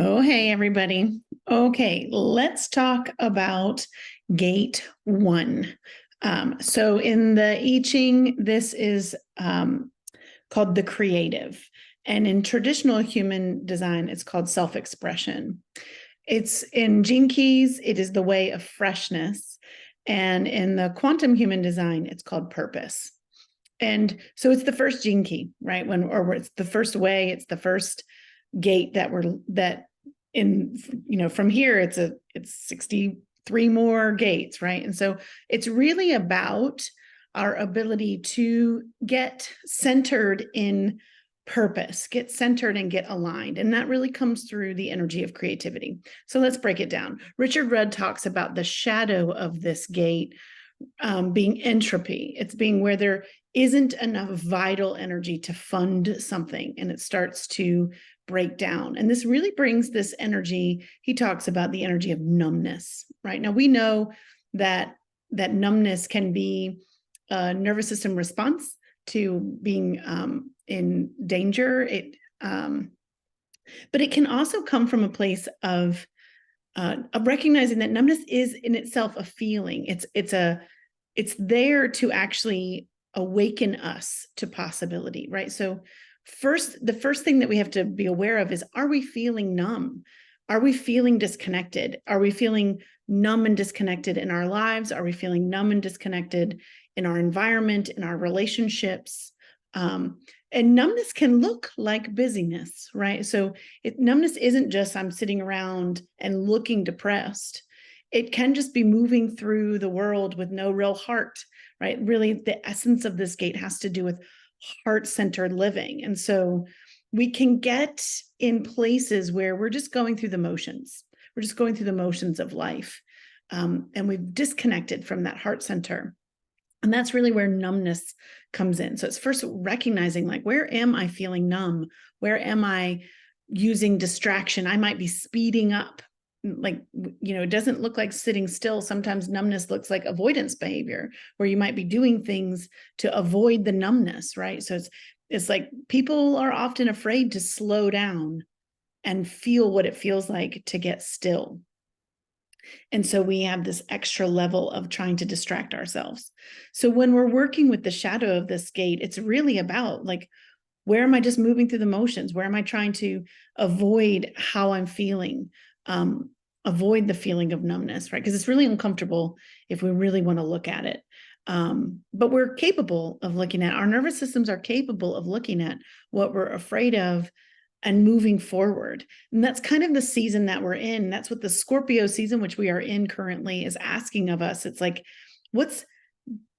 Oh, hey, everybody. Okay, let's talk about gate one. So in the I Ching, this is called the creative. And in traditional human design, it's called self-expression. It's in Gene Keys, it is the way of freshness. And in the quantum human design, it's called purpose. And so it's the first gene key, right? Or it's the first way, it's the first gate that in, from here it's 63 more gates, right? And so it's really about our ability to get centered in purpose, get centered and get aligned. And that really comes through the energy of creativity. So let's break it down. Richard Rudd talks about the shadow of this gate being entropy. It's being where there isn't enough vital energy to fund something, and it starts to break down. And this really brings this energy. He talks about the energy of numbness, right? Now we know that numbness can be a nervous system response to being in danger. But it can also come from a place of recognizing that numbness is in itself a feeling. It's there to actually awaken us to possibility, right? So the first thing that we have to be aware of is, are we feeling numb? Are we feeling disconnected? Are we feeling numb and disconnected in our lives? Are we feeling numb and disconnected in our environment, in our relationships? And numbness can look like busyness, right? So numbness isn't just I'm sitting around and looking depressed. It can just be moving through the world with no real heart, right? Really, the essence of this gate has to do with heart-centered living. And so we can get in places where we're just going through the motions. We're just going through the motions of life. And we've disconnected from that heart center. And that's really where numbness comes in. So it's first recognizing, like, where am I feeling numb? Where am I using distraction? I might be speeding up. Like, it doesn't look like sitting still. Sometimes numbness looks like avoidance behavior, where you might be doing things to avoid the numbness, right? So it's like people are often afraid to slow down and feel what it feels like to get still. And so we have this extra level of trying to distract ourselves. So when we're working with the shadow of this gate, it's really about, like, where am I just moving through the motions? Where am I trying to avoid how I'm feeling? Avoid the feeling of numbness, right? Because it's really uncomfortable if we really want to look at it. But we're capable of looking at, our nervous systems are capable of looking at what we're afraid of and moving forward. And that's kind of the season that we're in. That's what the Scorpio season, which we are in currently, is asking of us. It's like, what's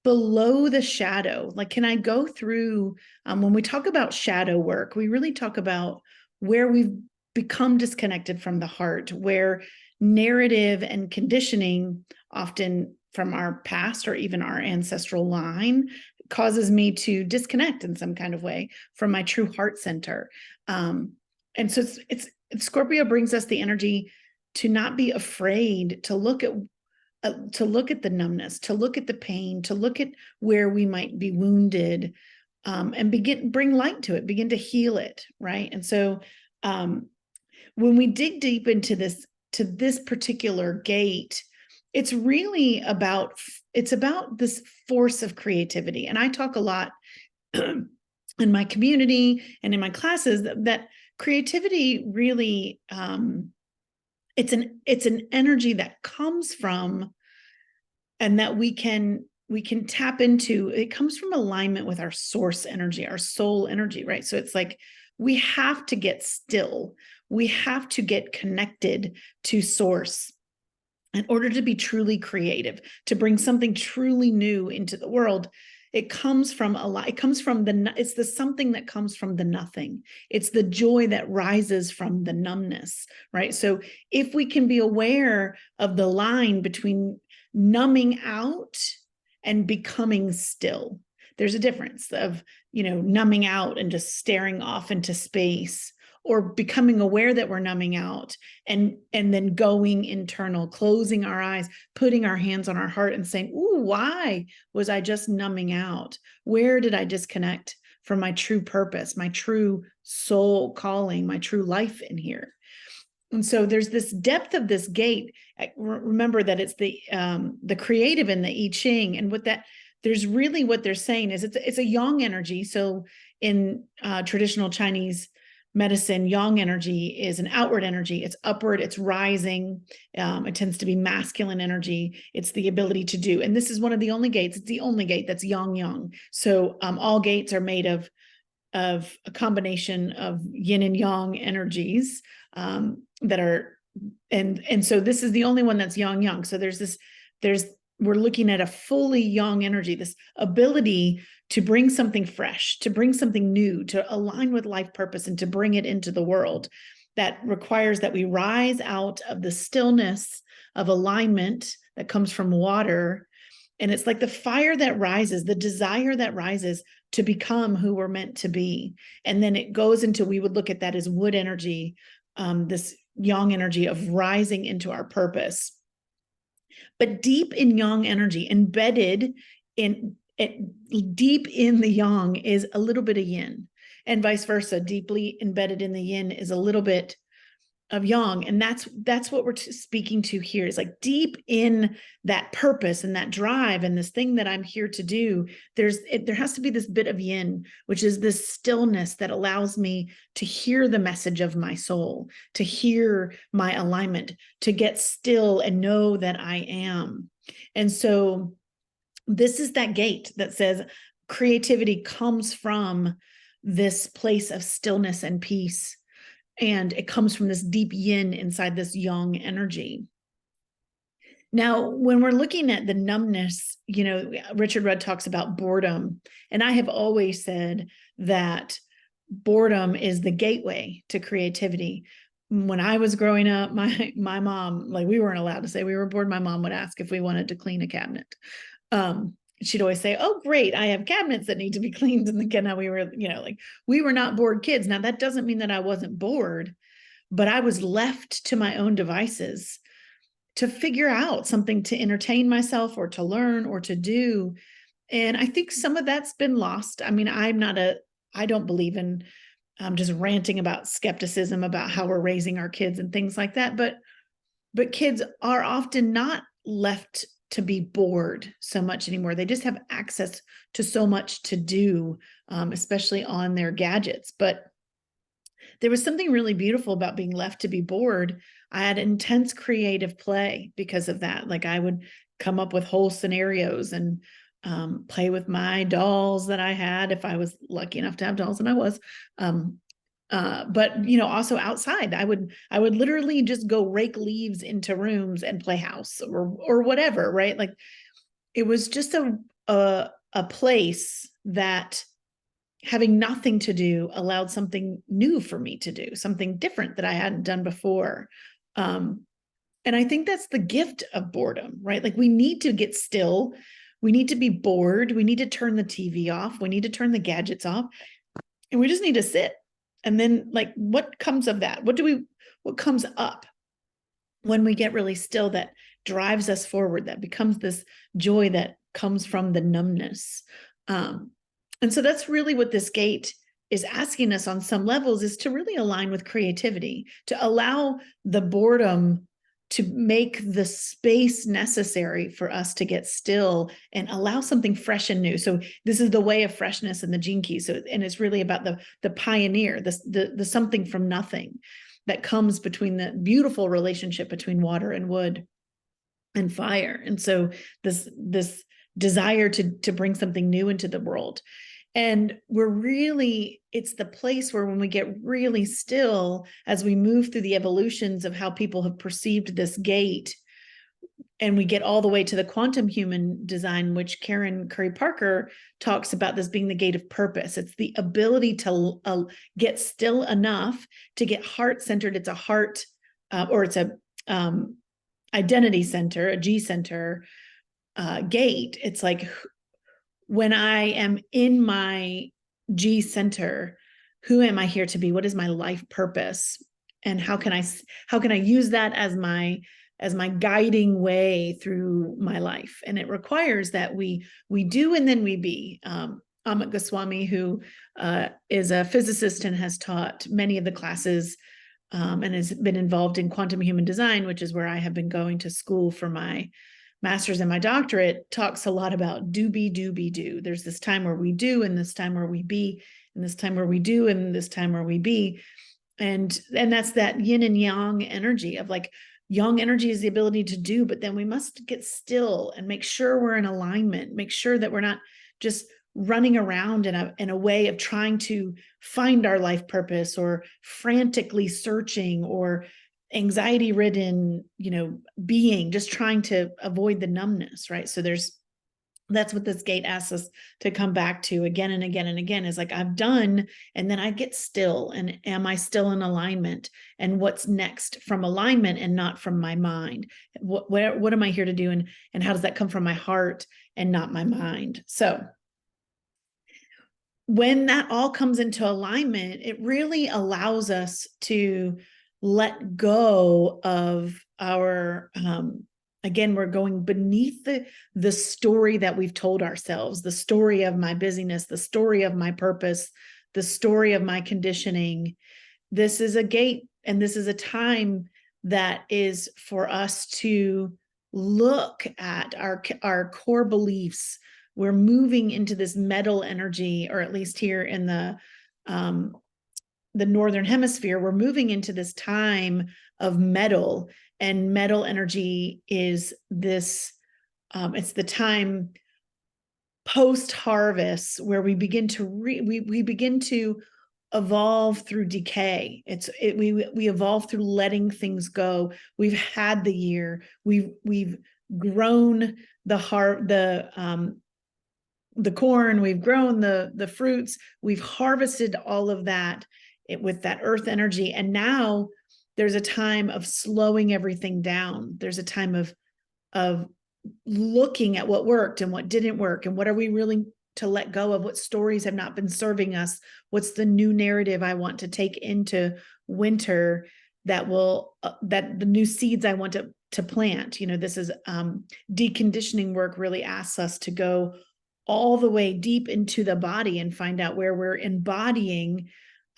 below the shadow? Like, can I go through, when we talk about shadow work, we really talk about where we've become disconnected from the heart, where narrative and conditioning, often from our past or even our ancestral line, causes me to disconnect in some kind of way from my true heart center. And so it's Scorpio brings us the energy to not be afraid to look at the numbness, to look at the pain, to look at where we might be wounded, and bring light to it, begin to heal it, right? And so when we dig deep into this particular gate, it's really about this force of creativity. And I talk a lot in my community and in my classes that creativity really, it's an energy that comes from, and that we can tap into. It comes from alignment with our source energy, our soul energy, right? So it's like, we have to get still. We have to get connected to source in order to be truly creative, to bring something truly new into the world. It comes from it's the something that comes from the nothing. It's the joy that rises from the numbness, right? So if we can be aware of the line between numbing out and becoming still, there's a difference of, numbing out and just staring off into space, or becoming aware that we're numbing out and then going internal, closing our eyes, putting our hands on our heart and saying, ooh, why was I just numbing out? Where did I disconnect from my true purpose, my true soul calling, my true life in here? And so there's this depth of this gate. Remember that it's the creative in the I Ching, and what that there's really what they're saying is it's a yang energy. So in traditional Chinese medicine, yang energy is an outward energy. It's upward. It's rising. It tends to be masculine energy. It's the ability to do. And this is one of the only gates. It's the only gate that's yang. So all gates are made of a combination of yin and yang energies that are, and so this is the only one that's yang. So we're looking at a fully yang energy, this ability to bring something fresh, to bring something new, to align with life purpose, and to bring it into the world. That requires that we rise out of the stillness of alignment that comes from water. And it's like the fire that rises, the desire that rises to become who we're meant to be. And then it goes into, we would look at that as wood energy, this yang energy of rising into our purpose. But deep in yang energy, embedded in it, deep in the yang is a little bit of yin, and vice versa. Deeply embedded in the yin is a little bit of yang. And that's what we're speaking to here, is like deep in that purpose and that drive and this thing that I'm here to do, there has to be this bit of yin, which is this stillness that allows me to hear the message of my soul, to hear my alignment, to get still and know that I am. And so this is that gate that says creativity comes from this place of stillness and peace. And it comes from this deep yin inside this yang energy. Now, when we're looking at the numbness, Richard Rudd talks about boredom. And I have always said that boredom is the gateway to creativity. When I was growing up, my mom, like, we weren't allowed to say we were bored. My mom would ask if we wanted to clean a cabinet. She'd always say, "Oh, great, I have cabinets that need to be cleaned." And again, we were, we were not bored kids. Now, that doesn't mean that I wasn't bored, but I was left to my own devices to figure out something to entertain myself or to learn or to do. And I think some of that's been lost. I mean, I don't believe in just ranting about skepticism about how we're raising our kids and things like that. But kids are often not left to be bored so much anymore. They just have access to so much to do, especially on their gadgets. But there was something really beautiful about being left to be bored. I had intense creative play because of that. Like, I would come up with whole scenarios and play with my dolls that I had, if I was lucky enough to have dolls, and I was. But also outside, I would literally just go rake leaves into rooms and play house or whatever, right? Like, it was just a place that, having nothing to do, allowed something new for me to do, something different that I hadn't done before. And I think that's the gift of boredom, right? Like, we need to get still. We need to be bored. We need to turn the TV off. We need to turn the gadgets off, and we just need to sit. And then, like, what comes of that? What comes up when we get really still that drives us forward, that becomes this joy that comes from the numbness? And so that's really what this gate is asking us on some levels, is to really align with creativity, to allow the boredom to make the space necessary for us to get still and allow something fresh and new. So this is the way of freshness in the Gene Keys. So, and it's really about the pioneer, the something from nothing that comes between the beautiful relationship between water and wood and fire. And so this desire to bring something new into the world. And it's the place where, when we get really still, as we move through the evolutions of how people have perceived this gate, and we get all the way to the quantum human design, which Karen Curry Parker talks about this being the gate of purpose. It's the ability to get still enough to get heart-centered. It's a heart, or it's a identity center, a G center gate. It's like, when I am in my G center, who am I here to be? What is my life purpose? And how can I use that as my guiding way through my life? And it requires that we do, and then we be. Amit Goswami, who is a physicist and has taught many of the classes and has been involved in quantum human design, which is where I have been going to school for my master's and my doctorate, talks a lot about do, be, do, be, do. There's this time where we do, and this time where we be, and this time where we do, and this time where we be. And that's that yin and yang energy of like, yang energy is the ability to do, but then we must get still and make sure we're in alignment, make sure that we're not just running around in a way of trying to find our life purpose, or frantically searching, or anxiety ridden, being, just trying to avoid the numbness, right? So that's what this gate asks us to come back to again and again and again, is like, I've done, and then I get still, and am I still in alignment? And what's next from alignment and not from my mind? What am I here to do? And how does that come from my heart and not my mind? So when that all comes into alignment, it really allows us to let go of our, again, we're going beneath the story that we've told ourselves, the story of my busyness, the story of my purpose, the story of my conditioning. This is a gate, and this is a time that is for us to look at our core beliefs. We're moving into this metal energy, or at least here in the Northern Hemisphere, we're moving into this time of metal, and metal energy is this, it's the time post-harvest where we begin to we begin to evolve through decay. We evolve through letting things go. We've had the year, we've grown the corn, we've grown the fruits, we've harvested all of that with that earth energy. And now there's a time of slowing everything down. There's a time of looking at what worked and what didn't work, and what are we really to let go of, what stories have not been serving us, what's the new narrative I want to take into winter that the new seeds I want to plant. This is deconditioning work really asks us to go all the way deep into the body and find out where we're embodying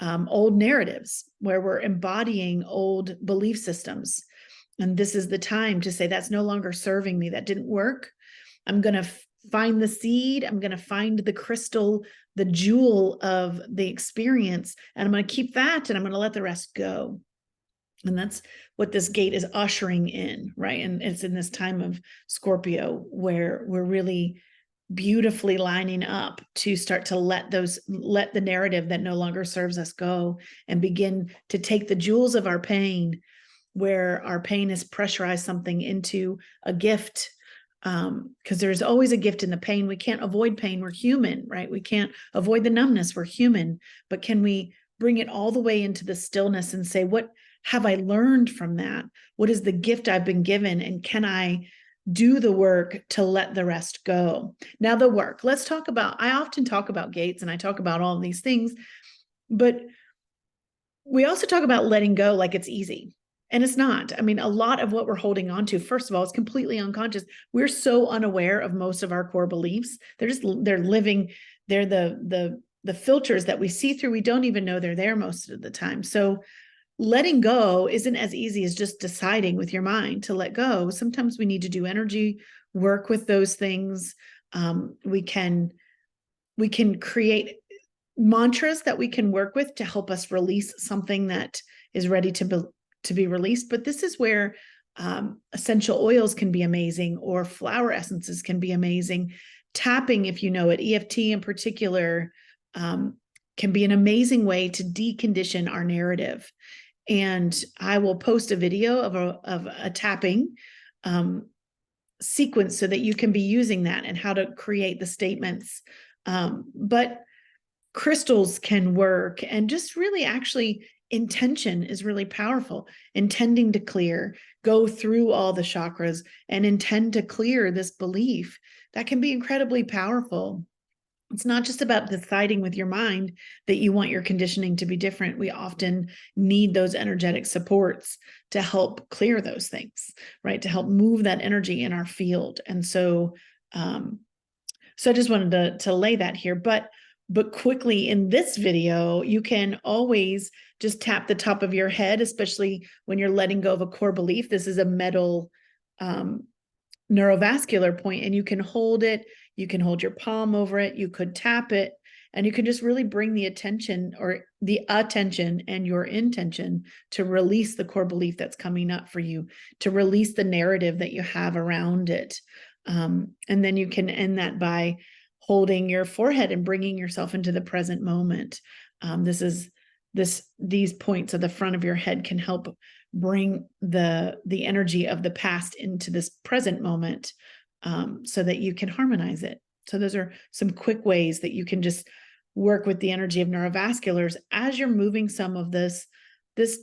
old narratives, where we're embodying old belief systems. And this is the time to say, that's no longer serving me. That didn't work. I'm going to find the seed. I'm going to find the crystal, the jewel of the experience. And I'm going to keep that, and I'm going to let the rest go. And that's what this gate is ushering in, right? And it's in this time of Scorpio where we're really beautifully lining up to start to let the narrative that no longer serves us go, and begin to take the jewels of our pain, where our pain has pressurized something, into a gift. Because there's always a gift in the pain. We can't avoid pain. We're human, right? We can't avoid the numbness. We're human. But can we bring it all the way into the stillness and say, what have I learned from that? What is the gift I've been given? And can I do the work to let the rest go? Now, the work, I often talk about gates, and I talk about all of these things, but we also talk about letting go like it's easy. And it's not. I mean, a lot of what we're holding on to, first of all, is completely unconscious. We're so unaware of most of our core beliefs. They're the filters that we see through. We don't even know they're there most of the time. So letting go isn't as easy as just deciding with your mind to let go. Sometimes we need to do energy work with those things. We can create mantras that we can work with to help us release something that is ready to be released. But this is where essential oils can be amazing, or flower essences can be amazing. Tapping, if you know it, EFT in particular, can be an amazing way to decondition our narrative. And I will post a video of a tapping sequence so that you can be using that and how to create the statements. But crystals can work, and just really actually intention is really powerful. Intending to clear, go through all the chakras and intend to clear this belief, that can be incredibly powerful. It's not just about deciding with your mind that you want your conditioning to be different. We often need those energetic supports to help clear those things, right? To help move that energy in our field. And so I just wanted to lay that here. But But quickly in this video, you can always just tap the top of your head, especially when you're letting go of a core belief. This is a metal neurovascular point, and you can hold it. You can hold your palm over it. You could tap it, and you can just really bring the attention and your intention to release the core belief that's coming up for you, to release the narrative that you have around it. And then you can end that by holding your forehead and bringing yourself into the present moment. These points at the front of your head can help bring the energy of the past into this present moment, so that you can harmonize it. So those are some quick ways that you can just work with the energy of neurovasculars as you're moving some of this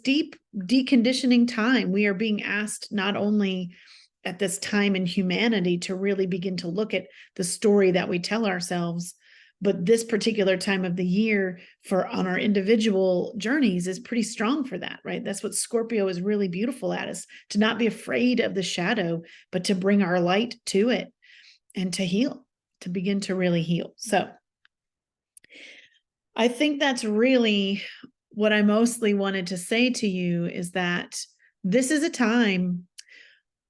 deep deconditioning time. We are being asked not only at this time in humanity to really begin to look at the story that we tell ourselves, but this particular time of the year on our individual journeys is pretty strong for that, right? That's what Scorpio is really beautiful at, is to not be afraid of the shadow, but to bring our light to it and to heal, to begin to really heal. So I think that's really what I mostly wanted to say to you, is that this is a time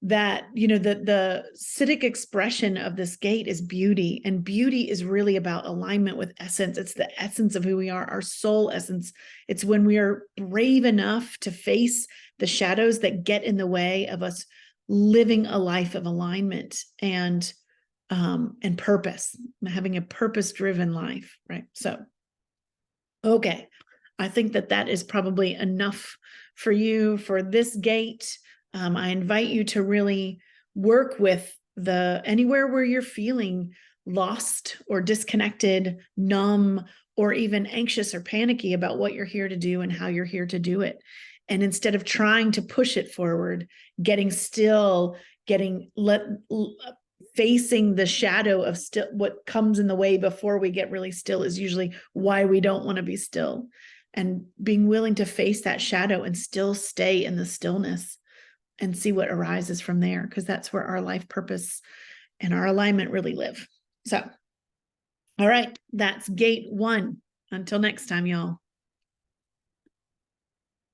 that, the Siddhic expression of this gate is beauty, and beauty is really about alignment with essence. It's the essence of who we are, our soul essence. It's when we are brave enough to face the shadows that get in the way of us living a life of alignment and purpose, having a purpose-driven life, right? So, okay, I think that is probably enough for you for this gate. I invite you to really work with anywhere where you're feeling lost or disconnected, numb, or even anxious or panicky about what you're here to do and how you're here to do it. And instead of trying to push it forward, getting still, facing the shadow of still, what comes in the way before we get really still is usually why we don't want to be still. And being willing to face that shadow and still stay in the stillness and see what arises from there, because that's where our life purpose and our alignment really live. So, all right, that's gate 1. Until next time, y'all.